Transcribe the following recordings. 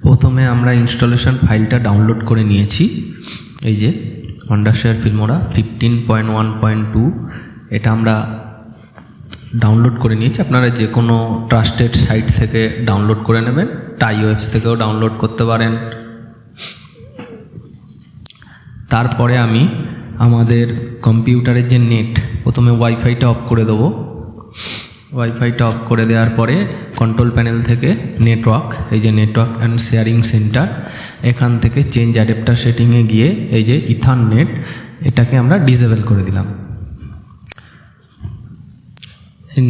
প্রথমে আমরা ইনস্টলেশন ফাইলটা ডাউনলোড করে নিয়েছি। এই যে ওয়ান্ডারশেয়ার ফিল্মোরা 15.1.2 এটা আমরা ডাউনলোড করে নিয়েছি। আপনারা যে কোনো ট্রাস্টেড সাইট থেকে ডাউনলোড করে নেবেন, টাই ওয়েবস থেকেও ডাউনলোড করতে পারেন। তারপরে আমি আমাদের কম্পিউটারের যে নেট, প্রথমে ওয়াইফাইটা অফ করে দেবো। ওয়াইফাইটা অফ করে দেওয়ার পরে কন্ট্রোল প্যানেল থেকে নেটওয়ার্ক, এই যে নেটওয়ার্ক অ্যান্ড শেয়ারিং সেন্টার, এখান থেকে চেঞ্জ অ্যাডাপ্টার সেটিংয়ে গিয়ে এই যে ইথারনেট, এটাকে আমরা ডিসেবল করে দিলাম।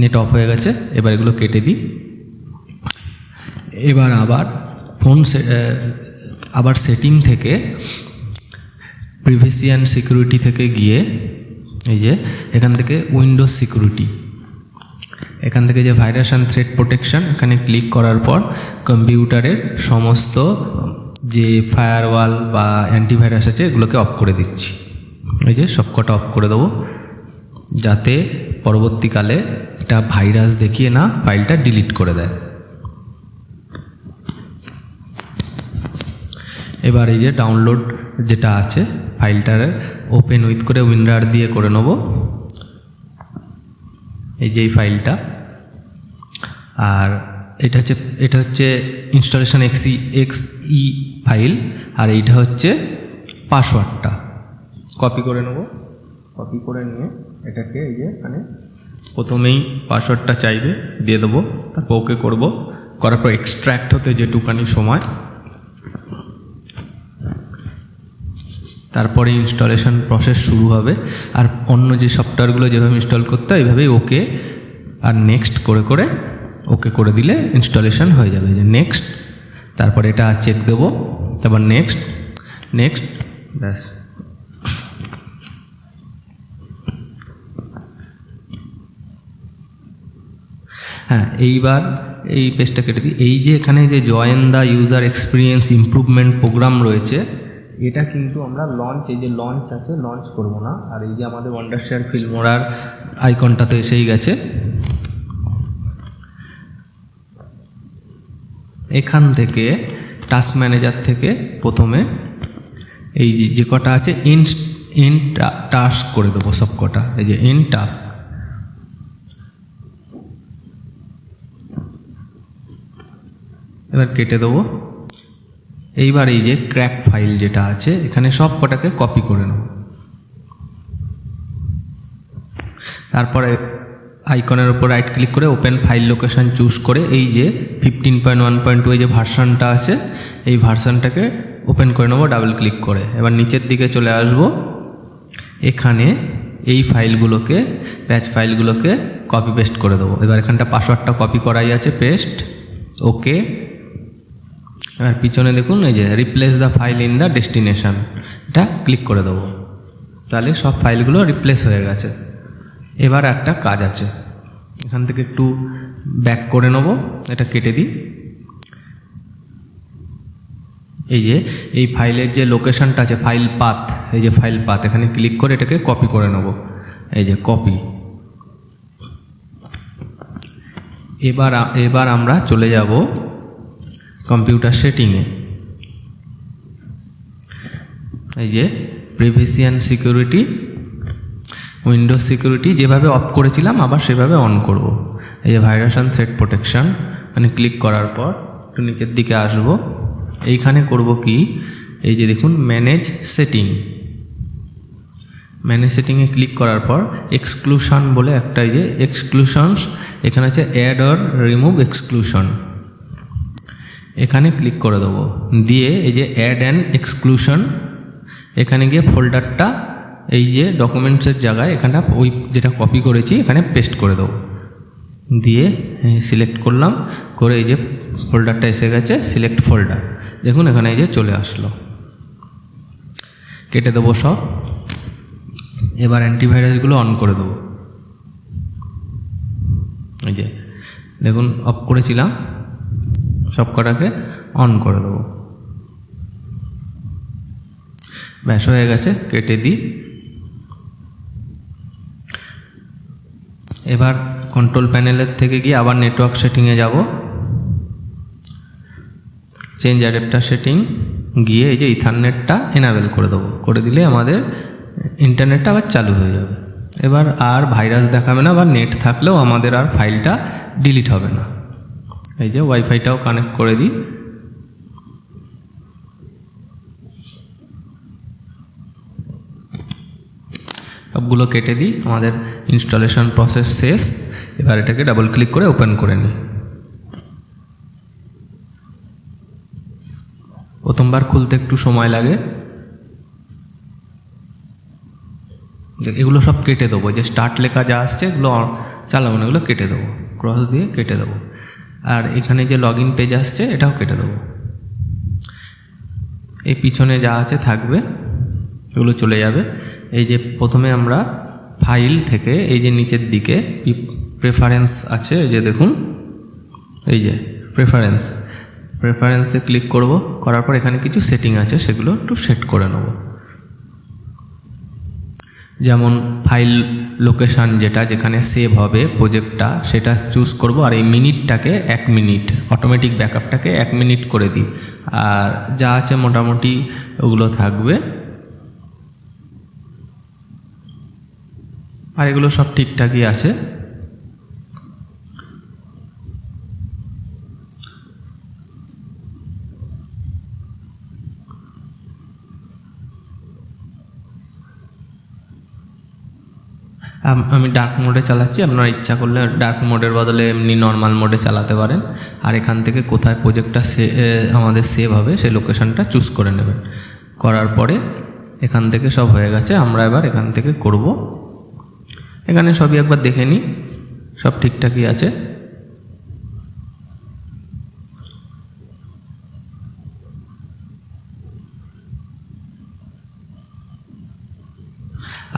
নেট অফ হয়ে গেছে, এবার এগুলো কেটে দিই। এবার আবার সেটিং থেকে প্রিভেসি অ্যান্ড সিকিউরিটি থেকে গিয়ে এই যে এখান থেকে উইন্ডোজ সিকিউরিটি, এখান থেকে যে ভাইরাস অ্যান্ড থ্রেট প্রোটেকশন, এখানে ক্লিক করার পর কম্পিউটারের সমস্ত যে ফায়ারওয়াল বা অ্যান্টিভাইরাস আছে এগুলোকে অফ করে দিচ্ছি। এই যে সবকটা অফ করে দেবো, যাতে পরবর্তীকালে এটা ভাইরাস দেখিয়ে না ফাইলটা ডিলিট করে দেয়। এবার এই যে ডাউনলোড যেটা আছে ফাইলটার ওপেন উইথ করে উইন্ডার দিয়ে করে নেব। এই যে এই ফাইলটা, আর এটা হচ্ছে ইনস্টলেশন এক্সই ফাইল, আর এইটা হচ্ছে পাসওয়ার্ডটা। কপি করে নেব। কপি করে নিয়ে এটাকে এই যে এখানে প্রথমেই পাসওয়ার্ডটা চাইবে, দিয়ে দেবো। তারপর ওকে করবো, করার পর এক্সট্র্যাক্ট হতে যেটুকানি সময়, তারপরে ইনস্টলেশন প্রসেস শুরু হবে। আর অন্য যে সফটওয়্যারগুলো যেভাবে ইনস্টল করতে হয় এইভাবেই ওকে আর নেক্সট করে করে ওকে করে দিলে ইনস্টলেশন হয়ে যাবে। যে নেক্সট, তারপরে এটা চেক দেবো, তারপর নেক্সট, ব্যাস। হ্যাঁ, এইবার এই পেজটা কেটে দিই। এই যে এখানে যে join the user experience improvement program রয়েছে, এটা কিন্তু আমরা লঞ্চ, এই যে লঞ্চ আছে, লঞ্চ করব না। আর এই যে আমাদের ওয়ান্ডারশেয়ার ফিল্মোরার আইকনটা তো এসেই গেছে। এখান থেকে টাস্ক ম্যানেজার থেকে প্রথমে এই যে কটা আছে এন্ড টাস্ক করে দেবো সব কটা। এই যে এন্ড টাস্ক, এবার কেটে দেবো। এইবার এই যে ক্র্যাক ফাইল যেটা আছে, এখানে সব কটাকে কপি করে নেব। তারপরে আইকনের উপর রাইট ক্লিক করে ওপেন ফাইল লোকেশন চুজ করে এই যে 15.1.2 এই যে ভার্সনটা আছে, এই ভার্সনটাকে ওপেন করে নেবো ডাবল ক্লিক করে। এবার নিচের দিকে চলে আসব, এখানে এই ফাইলগুলোকে, প্যাচ ফাইলগুলোকে কপি পেস্ট করে দেবো। এবার এখানটা পাসওয়ার্ডটা কপি করাই আছে, পেস্ট, ওকে। এবার পিছনে দেখুন এই যে replace the file in the destination, এটা ক্লিক করে দেবো। তাহলে সব ফাইলগুলো রিপ্লেস হয়ে গেছে। এবার একটা কাজ আছে, এখান থেকে একটু ব্যাক করে নেব, এটা কেটে দিই। এই যে এই ফাইলের যে লোকেশনটা আছে, ফাইল পাথ, এই যে ফাইল পাথ, এখানে ক্লিক করে এটাকে কপি করে নেব। এই যে কপি। এবার আমরা চলে যাব কম্পিউটার সেটিংয়ে। এই যে privacy and security, Windows security যেভাবে অফ করেছিলাম আবার সেভাবে অন করব। এই যে ভাইরাস অ্যান্ড থ্রেট প্রোটেকশন, মানে ক্লিক করার পর একটু নিচের দিকে আসব। এইখানে করব কি, এই যে দেখুন ম্যানেজ সেটিং, ম্যানেজ সেটিংয়ে ক্লিক করার পর এক্সক্লুশন বলে একটা, এই যে এক্সক্লুশনস, এখানে আছে অ্যাড অর রিমুভ এক্সক্লুশন, এখানে ক্লিক করে দেবো। দিয়ে এই যে অ্যাড অ্যান্ড এক্সক্লুশন, এখানে গিয়ে ফোল্ডারটা এই যে ডকুমেন্টসের জায়গায় এখানটা ওই যেটা কপি করেছি এখানে পেস্ট করে দেবো। দিয়ে সিলেক্ট করলাম, করে এই যে ফোল্ডারটা এসে গেছে, সিলেক্ট ফোল্ডার, দেখুন এখানে এই যে চলে আসলো। কেটে দেবো সব। এবার অ্যান্টিভাইরাসগুলো অন করে দেবো। এই যে দেখুন অফ করেছিলাম, সব কটাকে অন করে দেবো। ব্যাস হয়ে গেছে, কেটে দিই। এবার কন্ট্রোল প্যানেলের থেকে গিয়ে আবার নেটওয়ার্ক সেটিংয়ে যাব। চেঞ্জ অ্যাডাপ্টার সেটিং গিয়ে এই যে ইথারনেটটা এনাবেল করে দেবো, করে দিলে আমাদের ইন্টারনেটটা আবার চালু হয়ে যাবে। এবার আর ভাইরাস দেখাবে না, বা নেট থাকলেও আমাদের আর ফাইলটা ডিলিট হবে না। এই যে ওয়াইফাইটাও কানেক্ট করে দিই। সবগুলো কেটে দিই, আমাদের ইনস্টলেশন প্রসেস শেষ। এবার এটাকে ডাবল ক্লিক করে ওপেন করে নিই। প্রথমবার খুলতে একটু সময় লাগে। এগুলো সব কেটে দেবো, যে স্টার্ট লেখা যা আসছে এগুলো চালাবো না, এগুলো কেটে দেবো, ক্রস দিয়ে কেটে দেবো। আর এখানে যে লগ ইন পেজ আসছে এটাও কেটে দেবো। এই পিছনে যা আছে থাকবে, এগুলো চলে যাবে। এই যে প্রথমে আমরা ফাইল থেকে এই যে নিচের দিকে প্রেফারেন্স আছে, এই যে দেখুন, এই যে প্রেফারেন্সে ক্লিক করব। করার পর এখানে কিছু সেটিং আছে, সেগুলো একটু সেট করে নেব। যেমন ফাইল লোকেশান যেটা যেখানে সেভ হবে প্রজেক্টটা, সেটা চুজ করব। আর এই মিনিটটাকে 1 মিনিট, অটোমেটিক ব্যাকআপটাকে 1 মিনিট করে দিই। আর যা আছে মোটামুটি ওগুলো থাকবে। আর এগুলো সব ঠিকঠাকই আছে। আমি ডার্ক মোডে চালাচ্ছি, আপনারা ইচ্ছা করলে ডার্ক মোডের বদলে এমনি নর্মাল মোডে চালাতে পারেন। আর এখান থেকে কোথায় প্রজেক্টটা আমাদের সেভ হবে সেই লোকেশানটা চুজ করে নেবেন। করার পরে এখান থেকে সব হয়ে গেছে, আমরা এবার এখান থেকে করব। এখানে সবই একবার দেখে নিই, সব ঠিকঠাকই আছে।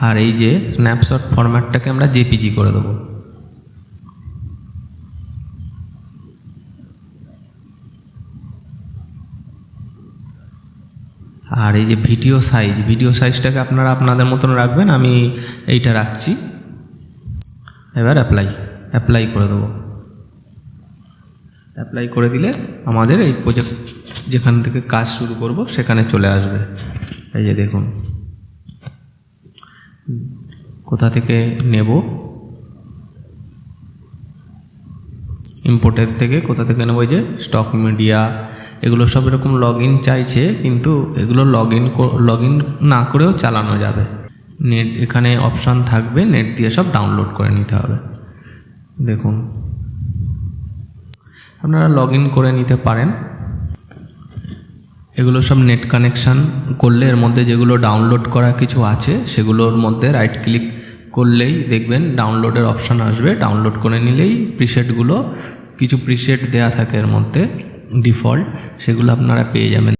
আর এই যে স্ন্যাপশট ফরম্যাটটাকে আমরা জেপিজি করে দেবো। আর এই যে ভিডিও সাইজটাকে আপনারা আপনাদের মতন রাখবেন, আমি এইটা রাখছি। এবার অ্যাপ্লাই করে দেবো। অ্যাপ্লাই করে দিলে আমাদের এই প্রজেক্ট যেখান থেকে কাজ শুরু করব সেখানে চলে আসবে। এই যে দেখুন কোথা থেকে নেব, ইম্পোর্টের থেকে কোথা থেকে নেব, এই যে স্টক মিডিয়া, এগুলো সব এরকম লগ ইন চাইছে, কিন্তু এগুলো লগ ইন না করেও চালানো যাবে। নেট এখানে অপশান থাকবে, নেট দিয়ে সব ডাউনলোড করে নিতে হবে। দেখুন আপনারা লগ ইন করে নিতে পারেন। এগুলো সব নেট কানেকশান করলে এর মধ্যে যেগুলো ডাউনলোড করা কিছু আছে সেগুলোর মধ্যে রাইট ক্লিক করলেই দেখবেন ডাউনলোডের অপশান আসবে। ডাউনলোড করে নিলেই প্রিসেটগুলো, কিছু প্রিসেট দেয়া থাকে এর মধ্যে ডিফল্ট, সেগুলো আপনারা পেয়ে যাবেন